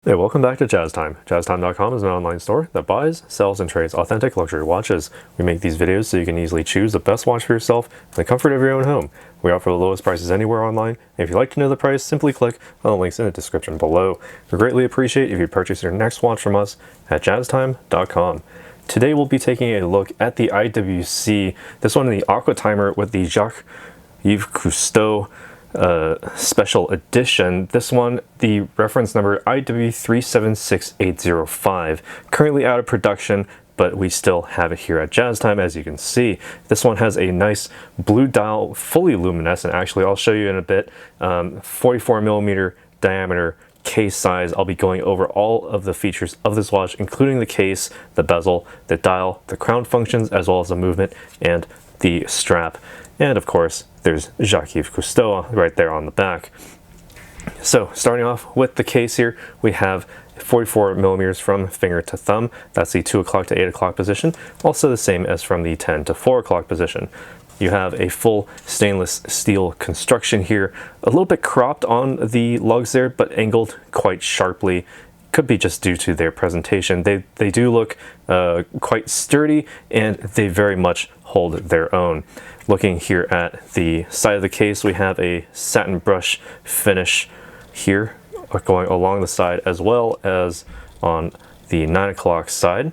Hey, welcome back to Jazz Time. JazzTime.com is an online store that buys, sells, and trades authentic luxury watches. We make these videos so you can easily choose the best watch for yourself in the comfort of your own home. We offer the lowest prices anywhere online, and if you'd like to know the price, simply click on the links in the description below. We greatly appreciate if you purchase your next watch from us at JazzTime.com. Today we'll be taking a look at the IWC, this one in the Aquatimer with the Jacques-Yves Cousteau special edition. This one, the reference number IW376805, currently out of production, but we still have it here at Jazz Time, as you can see. This one has a nice blue dial, fully luminescent. Actually, I'll show you in a bit. 44mm diameter case size. I'll be going over all of the features of this watch, including the case, the bezel, the dial, the crown functions, as well as the movement and the strap. And of course, there's Jacques-Yves Cousteau right there on the back. So starting off with the case here, we have 44mm from finger to thumb. That's the 2 o'clock to 8 o'clock position. Also the same as from the 10 to 4 o'clock position. You have a full stainless steel construction here, a little bit cropped on the lugs there, but angled quite sharply. Could be just due to their presentation. They do look quite sturdy, and they very much hold their own. Looking here at the side of the case, we have a satin brush finish here going along the side, as well as on the 9 o'clock side,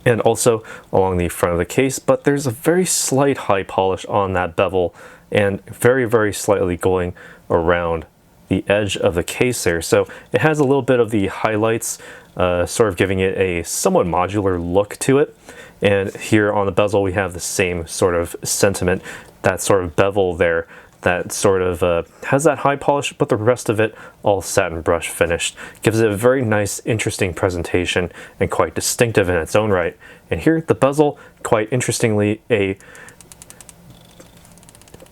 and also along the front of the case. But there's a very slight high polish on that bevel, and very slightly going around the edge of the case there. So it has a little bit of the highlights, sort of giving it a somewhat modular look to it. And here on the bezel, we have the same sort of sentiment, that sort of bevel there that sort of has that high polish, but the rest of it all satin brush finished. Gives it a very nice, interesting presentation and quite distinctive in its own right. And here, the bezel, quite interestingly, a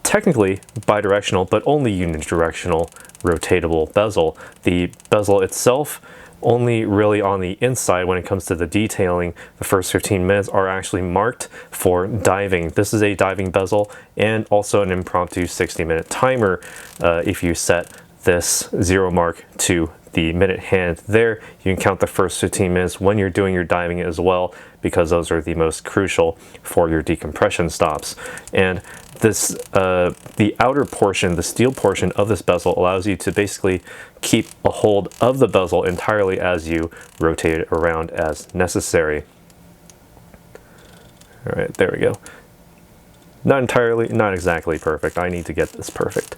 technically bidirectional, but only unidirectional rotatable bezel. The bezel itself only really on the inside when it comes to the detailing. The first 15 minutes are actually marked for diving. This is a diving bezel and also an impromptu 60-minute timer. If you set this 0 mark to the minute hand there, you can count the first 15 minutes when you're doing your diving as well, because those are the most crucial for your decompression stops. And this, the outer portion, the steel portion of this bezel, allows you to basically keep a hold of the bezel entirely as you rotate it around as necessary. All right, there we go. Not entirely, not exactly perfect. I need to get this perfect.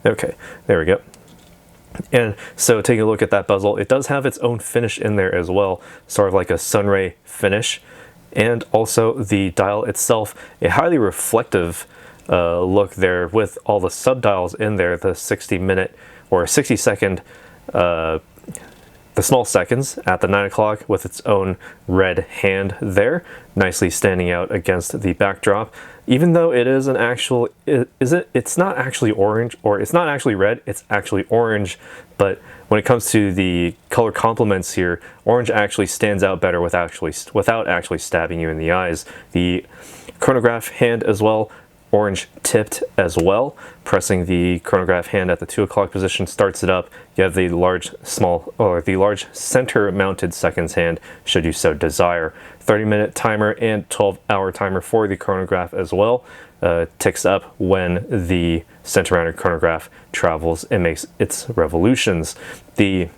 Okay, there we go. And so taking a look at that bezel, it does have its own finish in there as well, sort of like a sunray finish. And also the dial itself, a highly reflective look there with all the subdials in there, the 60-minute or 60-second, the small seconds at the 9 o'clock with its own red hand there, nicely standing out against the backdrop. Even though it is an actual, it's not actually orange, or it's not actually red, it's actually orange. But when it comes to the color complements here, orange actually stands out better without actually stabbing you in the eyes. The chronograph hand as well, orange tipped as well. Pressing the chronograph hand at the 2 o'clock position starts it up. You have the large center mounted seconds hand, should you so desire. 30-minute timer and 12-hour timer for the chronograph as well. Ticks up when the center mounted chronograph travels and makes its revolutions. The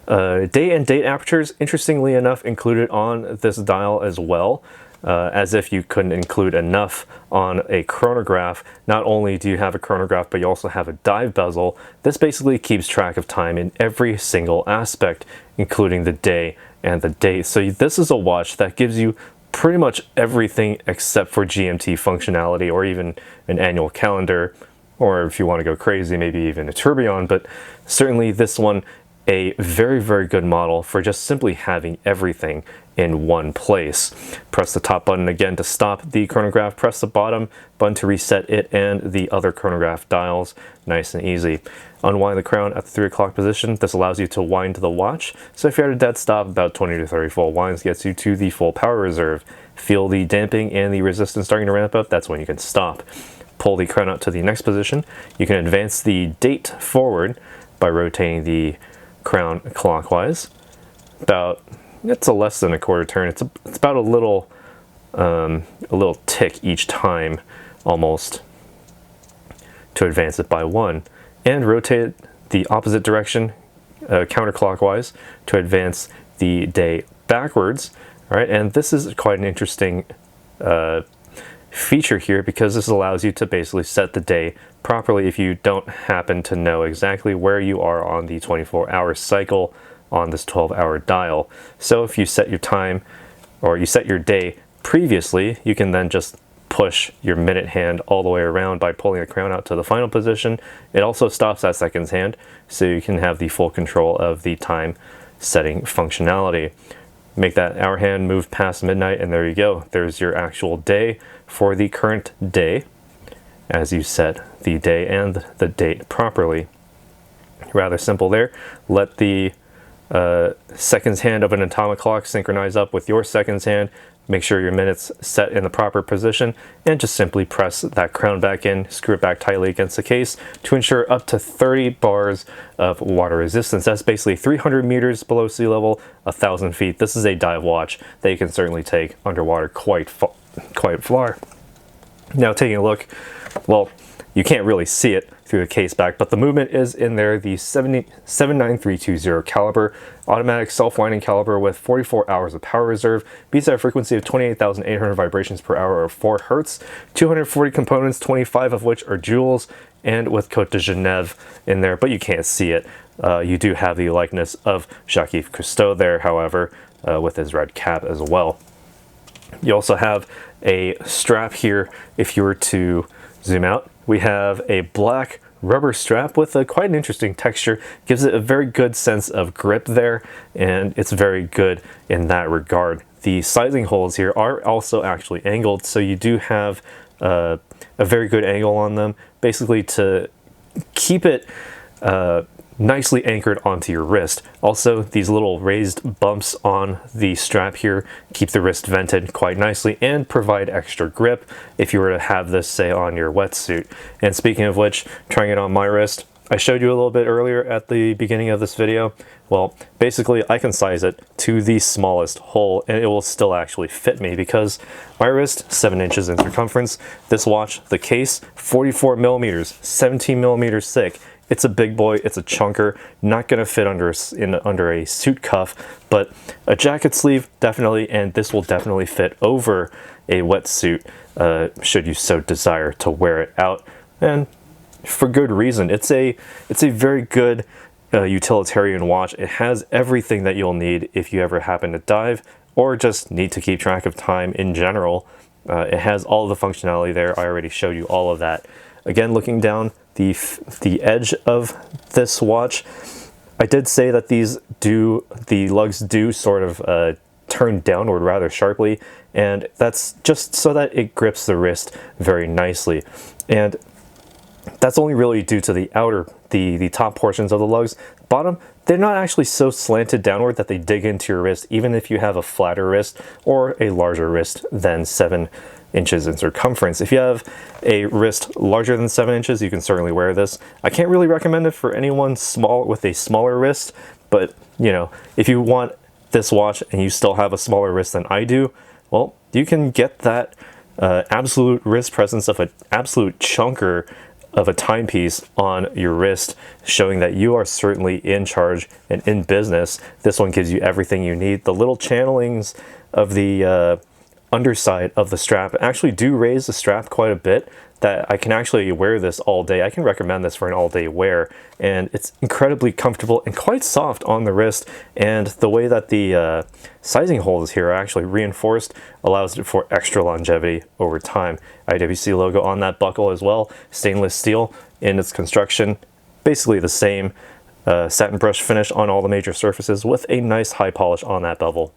day and date apertures, interestingly enough, included on this dial as well. As if you couldn't include enough on a chronograph. Not only do you have a chronograph, but you also have a dive bezel. This basically keeps track of time in every single aspect, including the day and the date. So this is a watch that gives you pretty much everything except for GMT functionality, or even an annual calendar, or if you want to go crazy, maybe even a tourbillon. But certainly this one, a very good model for just simply having everything in one place. Press the top button again to stop the chronograph, press the bottom button to reset it and the other chronograph dials. Nice and easy. Unwind the crown at the 3 o'clock position. This allows you to wind the watch. So if you're at a dead stop, about 20 to 30 full winds gets you to the full power reserve. Feel the damping and the resistance starting to ramp up, that's when you can stop. pull the crown out to the next position, you can advance the date forward by rotating the crown clockwise. It's a less than a quarter turn. It's about a little tick each time, almost, to advance it by one, and rotate it the opposite direction, counterclockwise, to advance the day backwards. Right, and this is quite an interesting feature here, because this allows you to basically set the day properly if you don't happen to know exactly where you are on the 24-hour cycle on this 12-hour dial. So if you set your time, or you set your day previously, you can then just push your minute hand all the way around by pulling the crown out to the final position. It also stops that seconds hand, so you can have the full control of the time setting functionality. Make that hour hand move past midnight, and there you go. There's your actual day for the current day, as you set the day and the date properly. Rather simple there. Let the seconds hand of an atomic clock synchronize up with your seconds hand. Make sure your minutes set in the proper position, and just simply press that crown back in, screw it back tightly against the case to ensure up to 30 bars of water resistance. That's basically 300 meters below sea level, 1,000 feet. This is a dive watch that you can certainly take underwater quite far. Now taking a look, well, you can't really see it through the case back, but the movement is in there. The 79320 caliber, automatic self-winding caliber with 44 hours of power reserve, beats at a frequency of 28,800 vibrations per hour or 4 hertz, 240 components, 25 of which are jewels, and with Cote de Genève in there, but you can't see it. You do have the likeness of Jacques-Yves Cousteau there, however, with his red cap as well. You also have a strap here. If you were to zoom out, we have a black rubber strap with quite an interesting texture. Gives it a very good sense of grip there, and it's very good in that regard. The sizing holes here are also actually angled, so you do have a very good angle on them, basically to keep it nicely anchored onto your wrist. Also, these little raised bumps on the strap here keep the wrist vented quite nicely and provide extra grip if you were to have this, say, on your wetsuit. And speaking of which, trying it on my wrist, I showed you a little bit earlier at the beginning of this video. Well, basically I can size it to the smallest hole and it will still actually fit me, because my wrist, 7 inches in circumference. This watch, the case, 44 millimeters, 17 millimeters thick. It's a big boy, it's a chunker, not gonna fit under a suit cuff, but a jacket sleeve definitely, and this will definitely fit over a wetsuit should you so desire to wear it out, and for good reason. It's a very good utilitarian watch. It has everything that you'll need if you ever happen to dive or just need to keep track of time in general. It has all of the functionality there. I already showed you all of that. Again, looking down the edge of this watch, I did say that the lugs do sort of turn downward rather sharply, and that's just so that it grips the wrist very nicely. And that's only really due to the top portions of the lugs. Bottom, they're not actually so slanted downward that they dig into your wrist, even if you have a flatter wrist or a larger wrist than 7 inches in circumference. If you have a wrist larger than 7 inches, you can certainly wear this. I can't really recommend it for anyone with a smaller wrist, but you know, if you want this watch and you still have a smaller wrist than I do, well, you can get that absolute wrist presence of an absolute chunker of a timepiece on your wrist, showing that you are certainly in charge and in business. This one gives you everything you need. The little channelings of the underside of the strap actually do raise the strap quite a bit, that I can actually wear this all day. I can recommend this for an all-day wear, and it's incredibly comfortable and quite soft on the wrist, and the way that the sizing holes here are actually reinforced allows it for extra longevity over time. IWC logo on that buckle as well, stainless steel in its construction, basically the same satin brush finish on all the major surfaces with a nice high polish on that bevel.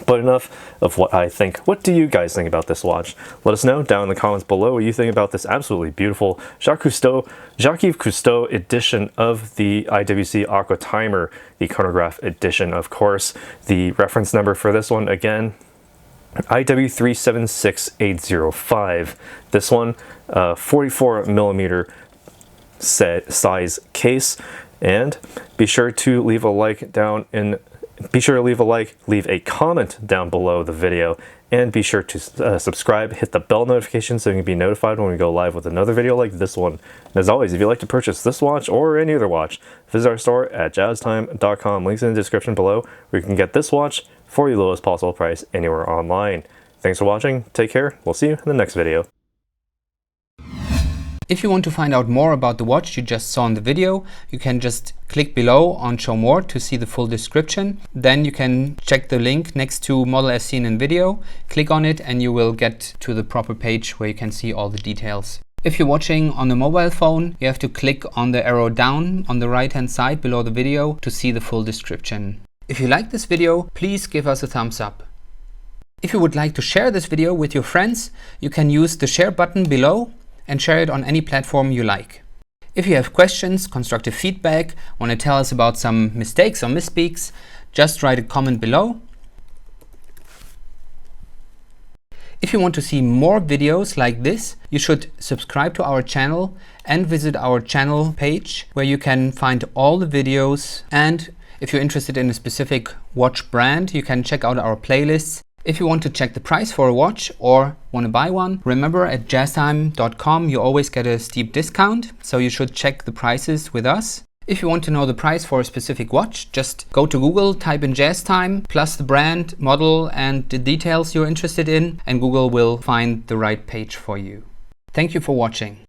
But enough of what I think. What do you guys think about this watch? Let us know down in the comments below what you think about this absolutely beautiful Jacques-Yves Cousteau edition of the IWC Aquatimer, the chronograph edition, of course. The reference number for this one, again, IW376805. This one, 44 millimeter size case, and be sure to leave a like, leave a comment down below the video, and be sure to subscribe, hit the bell notification so you can be notified when we go live with another video like this one. And as always, if you'd like to purchase this watch or any other watch, visit our store at jazztime.com. Links in the description below, where you can get this watch for the lowest possible price anywhere online. Thanks for watching, take care, we'll see you in the next video. If you want to find out more about the watch you just saw in the video, you can just click below on Show More to see the full description. Then you can check the link next to model as seen in video, click on it, and you will get to the proper page where you can see all the details. If you're watching on a mobile phone, you have to click on the arrow down on the right hand side below the video to see the full description. If you like this video, please give us a thumbs up. If you would like to share this video with your friends, you can use the share button below and share it on any platform you like. If you have questions, constructive feedback, want to tell us about some mistakes or misspeaks, just write a comment below. If you want to see more videos like this, you should subscribe to our channel and visit our channel page where you can find all the videos. And if you're interested in a specific watch brand, you can check out our playlists. If you want to check the price for a watch or want to buy one, remember at jazztime.com you always get a steep discount, so you should check the prices with us. If you want to know the price for a specific watch, just go to Google, type in JazzTime, plus the brand, model and the details you're interested in, and Google will find the right page for you. Thank you for watching.